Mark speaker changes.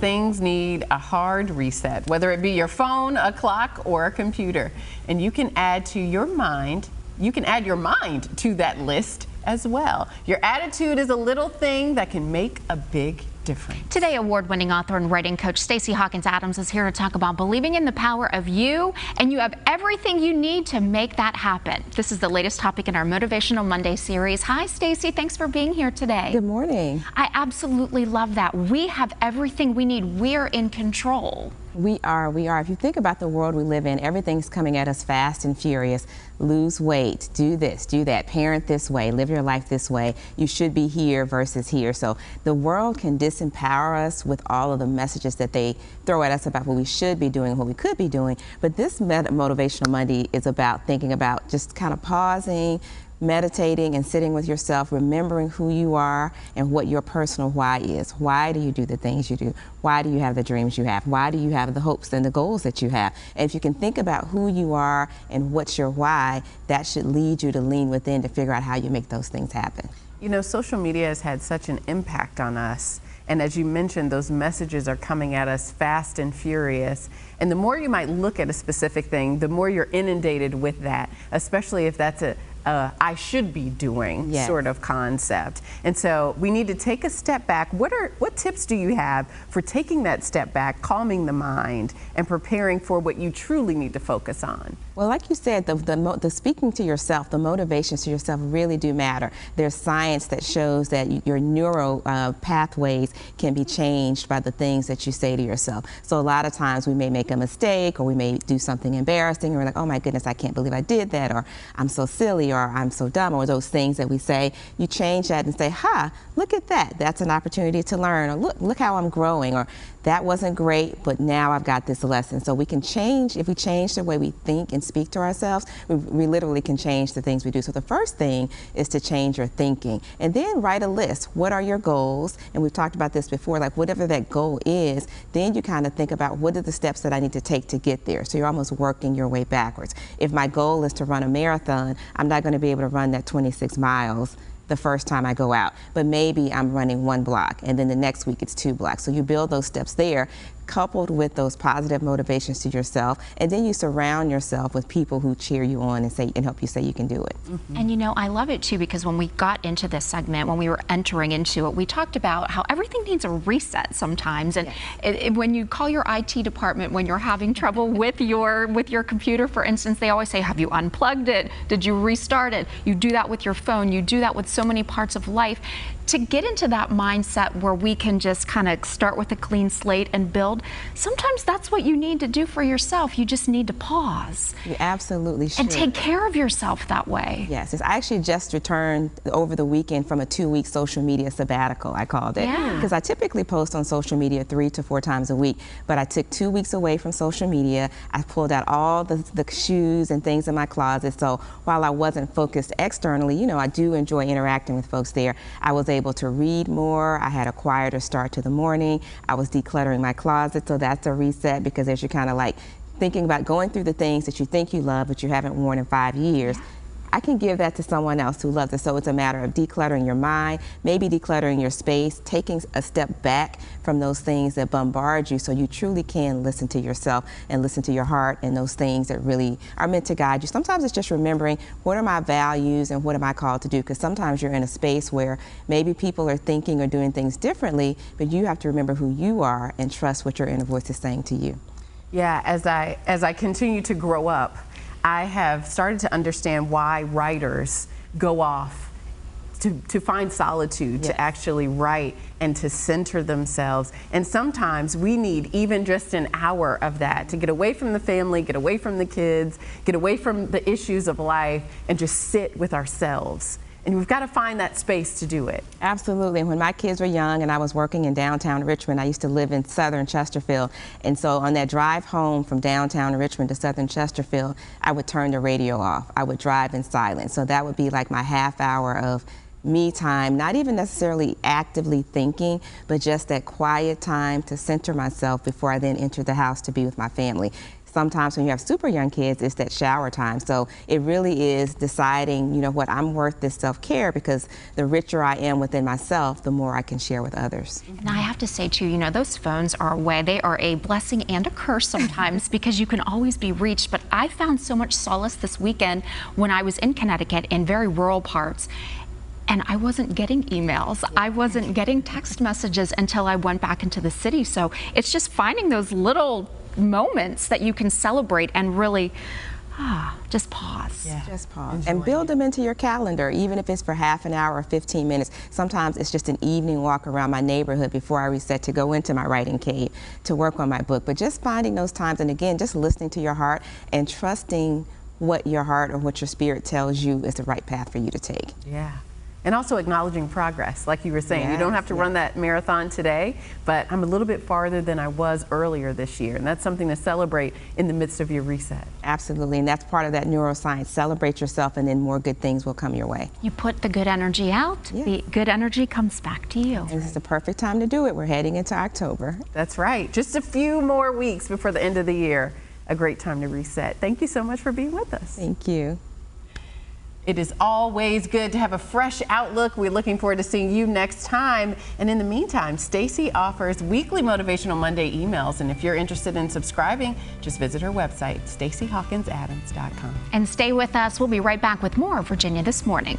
Speaker 1: things need a hard reset, whether it be your phone, a clock, or a computer. And you can add your mind to that list as well. Your attitude is a little thing that can make a big difference.
Speaker 2: Today, award-winning author and writing coach Stacy Hawkins Adams is here to talk about believing in the power of you, and you have everything you need to make that happen. This is the latest topic in our Motivational Monday series. Hi, Stacy. Thanks for being here today.
Speaker 3: Good morning.
Speaker 2: I absolutely love that. We have everything we need. We're in control.
Speaker 3: We are. If you think about the world we live in, everything's coming at us fast and furious. Lose weight, do this, do that, parent this way, live your life this way. You should be here versus here. So the world can disempower us with all of the messages that they throw at us about what we should be doing, what we could be doing. But this Motivational Monday is about thinking about just kind of pausing, meditating and sitting with yourself, remembering who you are and what your personal why is. Why do you do the things you do? Why do you have the dreams you have? Why do you have the hopes and the goals that you have? And if you can think about who you are and what's your why, that should lead you to lean within to figure out how you make those things happen.
Speaker 1: You know, social media has had such an impact on us. And as you mentioned, those messages are coming at us fast and furious. And the more you might look at a specific thing, the more you're inundated with that, especially if that's a I should be doing sort of concept. And so we need to take a step back. What tips do you have for taking that step back, calming the mind, and preparing for what you truly need to focus on?
Speaker 3: Well, like you said, the speaking to yourself, the motivations to yourself really do matter. There's science that shows that your neural pathways can be changed by the things that you say to yourself. So a lot of times we may make a mistake, or we may do something embarrassing, and we're like, oh my goodness, I can't believe I did that, or I'm so silly, or I'm so dumb, or those things that we say. You change that and say, ha, look at that. That's an opportunity to learn, or look how I'm growing, or that wasn't great, but now I've got this lesson. So we can change, if we change the way we think and speak to ourselves, we literally can change the things we do. So the first thing is to change your thinking, and then write a list. What are your goals? And we've talked about this before, like whatever that goal is, then you kind of think about what are the steps that I need to take to get there. So you're almost working your way backwards. If my goal is to run a marathon, I'm not going to be able to run that 26 miles the first time I go out, but maybe I'm running 1 block, and then the next week it's 2 blocks. So you build those steps there, coupled with those positive motivations to yourself, and then you surround yourself with people who cheer you on and help you say you can do it.
Speaker 2: Mm-hmm. And you know, I love it too, because when we got into this segment, when we were entering into it, we talked about how everything needs a reset sometimes. And when you call your IT department, when you're having trouble with your computer, for instance, they always say, have you unplugged it? Did you restart it? You do that with your phone. You do that with so many parts of life. To get into that mindset where we can just kind of start with a clean slate and build, sometimes that's what you need to do for yourself. You just need to pause.
Speaker 3: You absolutely should.
Speaker 2: And take care of yourself that way.
Speaker 3: Yes, I actually just returned over the weekend from a 2-week social media sabbatical, I called it. Because I typically post on social media 3 to 4 times a week, but I took 2 weeks away from social media. I pulled out all the shoes and things in my closet, so while I wasn't focused externally, you know, I do enjoy interacting with folks there. I was able to read more. I had a quieter start to the morning. I was decluttering my closet, so that's a reset, because as you're kind of like thinking about going through the things that you think you love but you haven't worn in 5 years, I can give that to someone else who loves it. So it's a matter of decluttering your mind, maybe decluttering your space, taking a step back from those things that bombard you so you truly can listen to yourself and listen to your heart and those things that really are meant to guide you. Sometimes it's just remembering, what are my values and what am I called to do? Because sometimes you're in a space where maybe people are thinking or doing things differently, but you have to remember who you are and trust what your inner voice is saying to you.
Speaker 1: Yeah, as I continue to grow up, I have started to understand why writers go off to find solitude, to actually write and to center themselves. And sometimes we need even just an hour of that to get away from the family, get away from the kids, get away from the issues of life, and just sit with ourselves. And we've got to find that space to do it.
Speaker 3: Absolutely. When my kids were young and I was working in downtown Richmond, I used to live in southern Chesterfield. And so on that drive home from downtown Richmond to southern Chesterfield, I would turn the radio off. I would drive in silence. So that would be like my half hour of me time, not even necessarily actively thinking, but just that quiet time to center myself before I then enter the house to be with my family. sometimes when you have super young kids, it's that shower time. So it really is deciding, you know what, I'm worth this self-care, because the richer I am within myself, the more I can share with others.
Speaker 2: And I have to say too, you know, those phones are a way, they are a blessing and a curse sometimes because you can always be reached. But I found so much solace this weekend when I was in Connecticut in very rural parts. And I wasn't getting emails. I wasn't getting text messages until I went back into the city. So it's just finding those little moments that you can celebrate and really just pause.
Speaker 3: Yeah. Just pause. And build them into your calendar, even if it's for half an hour or 15 minutes. Sometimes it's just an evening walk around my neighborhood before I reset to go into my writing cave to work on my book. But just finding those times, and again, just listening to your heart and trusting what your heart or what your spirit tells you is the right path for you to take.
Speaker 1: Yeah. And also acknowledging progress, like you were saying.
Speaker 3: Yes,
Speaker 1: you don't have to run that marathon today, but I'm a little bit farther than I was earlier this year. And that's something to celebrate in the midst of your reset.
Speaker 3: Absolutely, and that's part of that neuroscience. Celebrate yourself, and then more good things will come your way.
Speaker 2: You put the good energy out, the good energy comes back to you.
Speaker 3: And this is the perfect time to do it. We're heading into October.
Speaker 1: That's right. Just a few more weeks before the end of the year. A great time to reset. Thank you so much for being with us.
Speaker 3: Thank you.
Speaker 1: It is always good to have a fresh outlook. We're looking forward to seeing you next time. And in the meantime, Stacy offers weekly Motivational Monday emails. And if you're interested in subscribing, just visit her website, StacyHawkinsAdams.com.
Speaker 2: And stay with us. We'll be right back with more Virginia This Morning.